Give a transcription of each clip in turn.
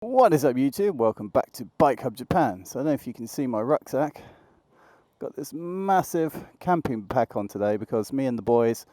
What is up, YouTube? Welcome back to BikeHub Japan. So I don't know if you can see my rucksack. Got this massive camping pack on today because me and the boys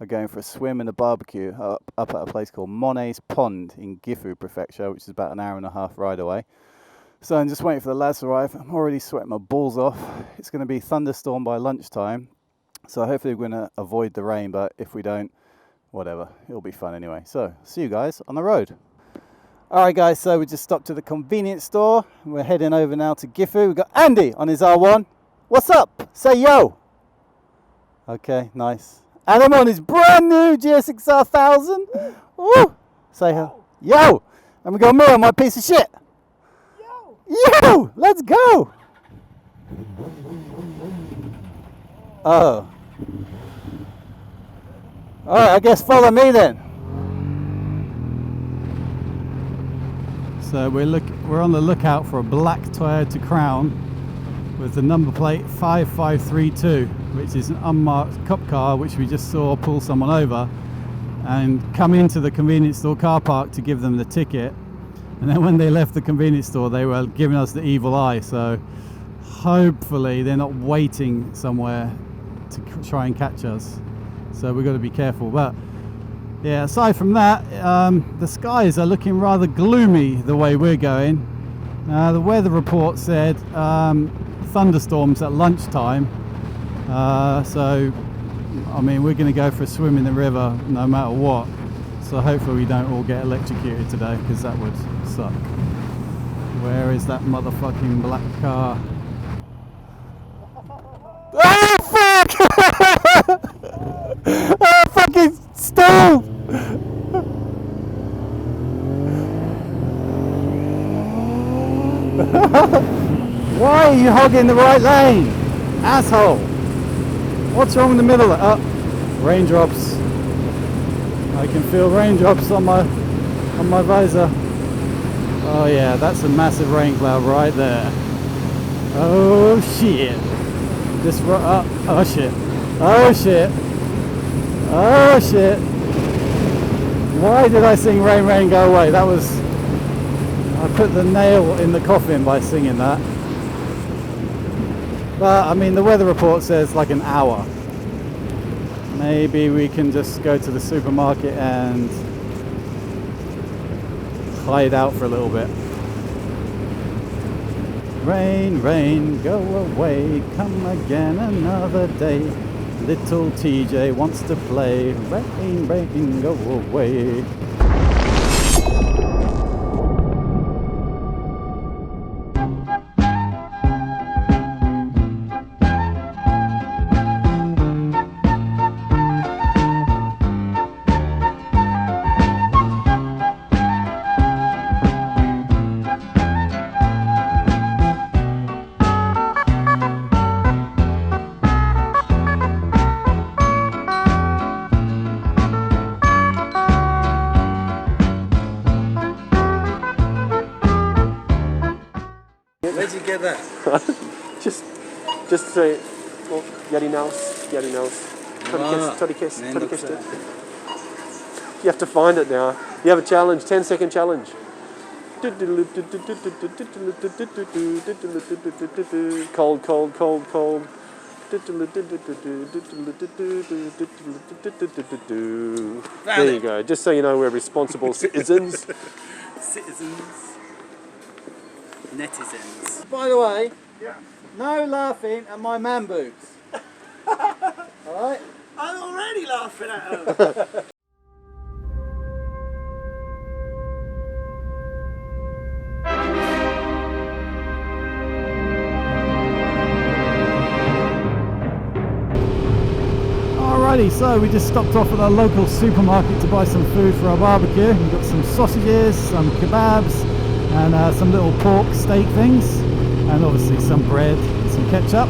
are going for a swim and a barbecue up at a place called Monet's Pond in Gifu Prefecture, which is about an hour and a half ride away. So I'm just waiting for the lads to arrive. I'm already sweating my balls off. It's going to be thunderstorm by lunchtime, so hopefully we're going to avoid the rain, but if we don't, whatever, it'll be fun anyway. So see you guys on the road. Alright guys, so we just stopped to the convenience store. We're heading over now to Gifu. We've got Andy on his R1. What's up? Say yo! Okay, nice. Adam on his brand new GSX-R 1000. Woo! Say yo! Yo! And we got me on my piece of shit. Yo! Yo! Let's go! Oh. Alright, I guess follow me then. So we're on the lookout for a black Toyota Crown with the number plate 5532, which is an unmarked cop car which we just saw pull someone over and come into the convenience store car park to give them the ticket, and then when they left the convenience store they were giving us the evil eye. So hopefully they're not waiting somewhere to try and catch us, so we've got to be careful. But yeah, aside from that, the skies are looking rather gloomy the way we're going. The weather report said thunderstorms at lunchtime, so I mean we're going to go for a swim in the river no matter what, so hopefully we don't all get electrocuted today, because that would suck. Where is that motherfucking black car? Oh fuck! Oh fucking stove! Why are you hogging the right lane, asshole? What's wrong in the middle? Raindrops. I can feel raindrops on my visor. Oh yeah, that's a massive rain cloud right there. Oh shit! Oh shit! Oh shit! Oh shit! Why did I sing Rain Rain Go Away? That was... I put the nail in the coffin by singing that. But I mean the weather report says like an hour. Maybe we can just go to the supermarket and hide out for a little bit. Rain, rain, go away, come again another day. Little TJ wants to play. Rain, rain, go away. Where'd you get that? just say, oh, yari naos. Tori kiss. You have to find it now. You have a challenge, 10-second challenge. Cold. There you go. Just so you know, we're responsible citizens. Netizens. By the way, no laughing at my man boobs. Alright? I'm already laughing at her. Alrighty, so we just stopped off at our local supermarket to buy some food for our barbecue. We've got some sausages, some kebabs, and some little pork steak things, and obviously some bread, some ketchup.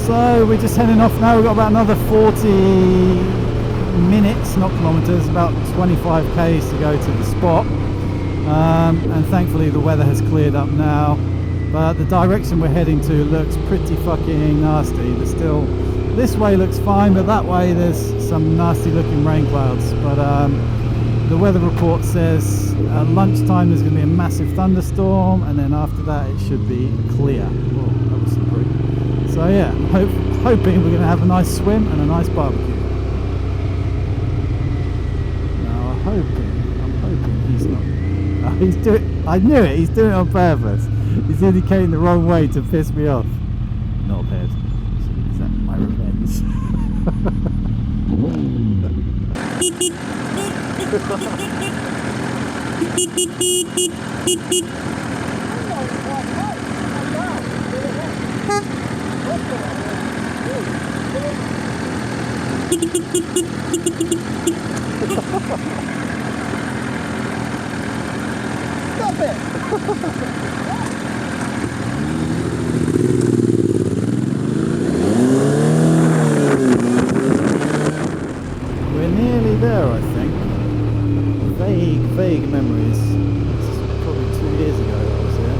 So we're just heading off now. We've got about another 40 minutes, not kilometers, about 25 k's to go to the spot, and thankfully the weather has cleared up now, but the direction we're heading to looks pretty fucking nasty. There's still, this way looks fine, but that way there's some nasty looking rain clouds. But the weather report says at lunchtime there's going to be a massive thunderstorm, and then after that it should be clear. Whoa, that was slippery. So yeah, hoping we're going to have a nice swim and a nice barbecue. Now I'm hoping he's not. Oh, he's doing. I knew it. He's doing it on purpose. He's indicating the wrong way to piss me off. Knobhead. Is that my revenge? Stop it! We're nearly there, I think. Vague memories. This is probably 2 years ago that I was here.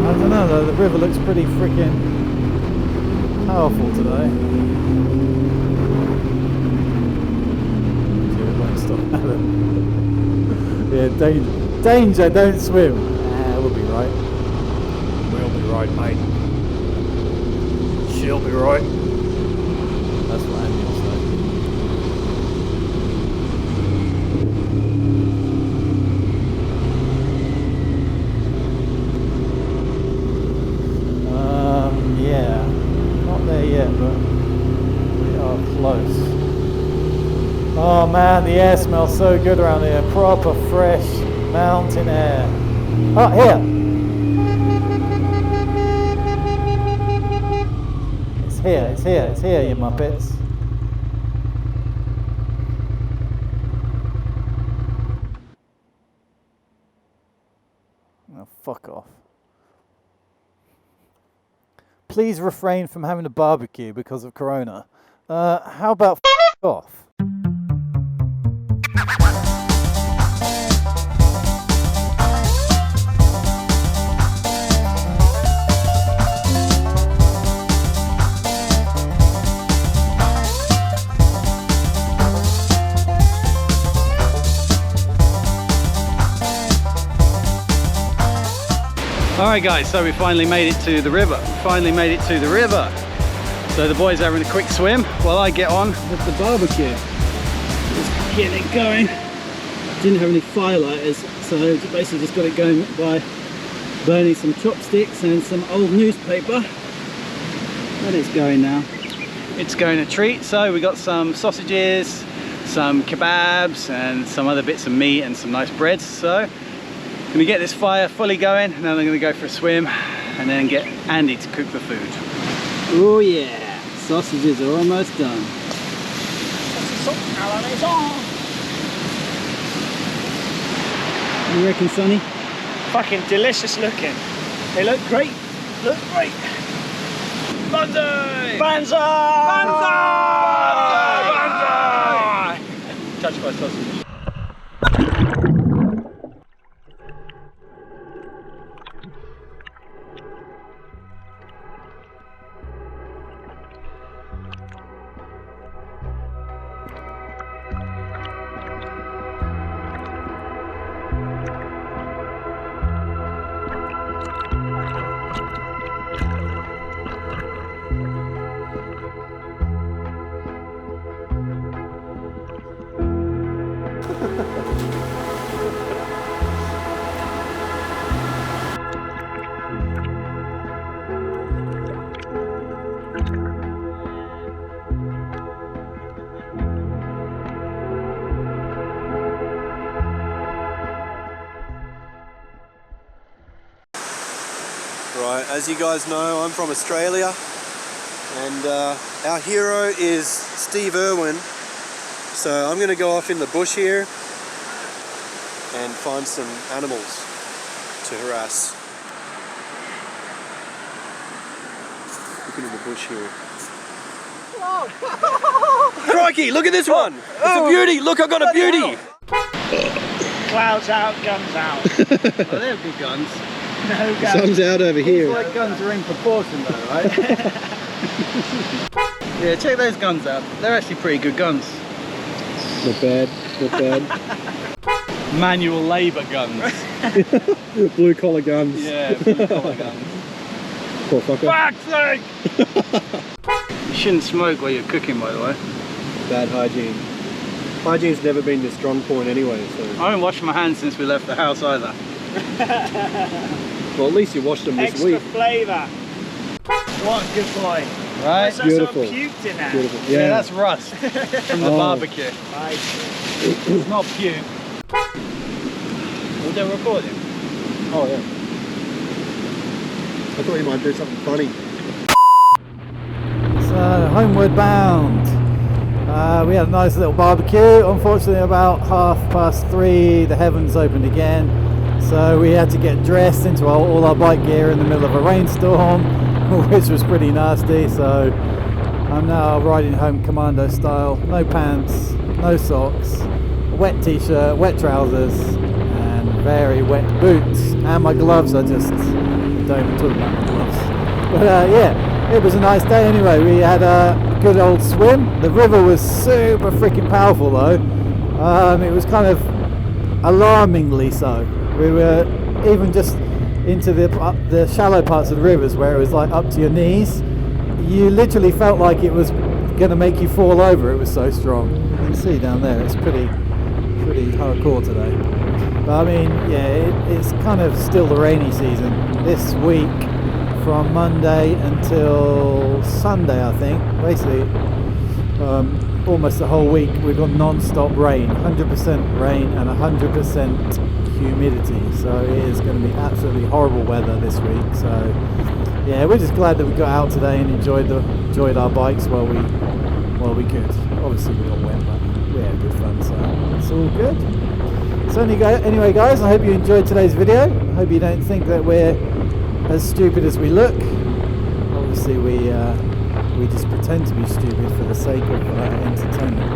I don't know though, the river looks pretty freaking powerful today. It won't stop now. Yeah, danger, don't swim. We'll be right. We'll be right, mate. She'll be right. That's what Andy will say. Yeah, not there yet, but we are close. Oh man, the air smells so good around here. Proper fresh mountain air. Oh, here. It's here, you muppets. Oh, fuck off. Please refrain from having a barbecue because of Corona. How about f off? Alright guys, so we finally made it to the river. So the boys are having a quick swim while I get on with the barbecue. Just getting it going. Didn't have any firelighters, so basically just got it going by burning some chopsticks and some old newspaper. But it's going now. It's going a treat. So we got some sausages, some kebabs and some other bits of meat and some nice breads. So gonna get this fire fully going, and then I'm gonna go for a swim and then get Andy to cook the food. Oh yeah, sausages are almost done. What do you reckon, Sonny? Fucking delicious looking. They look great. Banzai! Banzai! Banzai! Banzai! Touched by sausage. Right, as you guys know, I'm from Australia, and our hero is Steve Irwin. So I'm going to go off in the bush here and find some animals to harass. Looking in the bush here. Crikey, look at this one! It's a beauty! Look, I got a beauty! Clouds out, guns out. Oh, they're good guns. No guns. Sun's out over here. Like guns are in proportion though, right? Yeah, check those guns out. They're actually pretty good guns. Not bad, not bad. Manual labour guns. Blue collar guns. Yeah, blue collar guns. Poor fucker. Fuck's sake! You shouldn't smoke while you're cooking, by the way. Bad hygiene. Hygiene's never been your strong point anyway, so... I haven't washed my hands since we left the house either. Well, at least you washed them this Extra week. flavour. What a good boy. Right? That's Beautiful. sort of puked in there. Beautiful. Yeah, that's rust from the barbecue. Right. It's not puke. Was there recording? Oh, yeah. I thought you might do something funny. So, homeward bound. We had a nice little barbecue. Unfortunately, about 3:30, the heavens opened again. So we had to get dressed into all our bike gear in the middle of a rainstorm, which was pretty nasty. So I'm now riding home commando style. No pants, no socks, wet t-shirt, wet trousers, and very wet boots. And my gloves are just... don't even talk about my gloves. But yeah, it was a nice day anyway. We had a good old swim. The river was super freaking powerful though. It was kind of alarmingly so. We were even just into the shallow parts of the rivers where it was like up to your knees. You literally felt like it was going to make you fall over. It was so strong. You can see down there. It's pretty hardcore today. But I mean, yeah, it's kind of still the rainy season this week. From Monday until Sunday, I think. Basically, almost the whole week we've got non-stop rain, 100% rain and 100% humidity. So it is going to be absolutely horrible weather this week. So yeah, we're just glad that we got out today and enjoyed our bikes while we could. Obviously we got wet, but we had good fun, so it's all good. So anyway, guys, I hope you enjoyed today's video. I hope you don't think that we're as stupid as we look. Obviously we just pretend to be stupid for the sake of entertainment.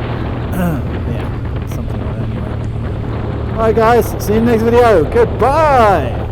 Yeah, something like that anyway. Alright guys, see you in the next video. Goodbye!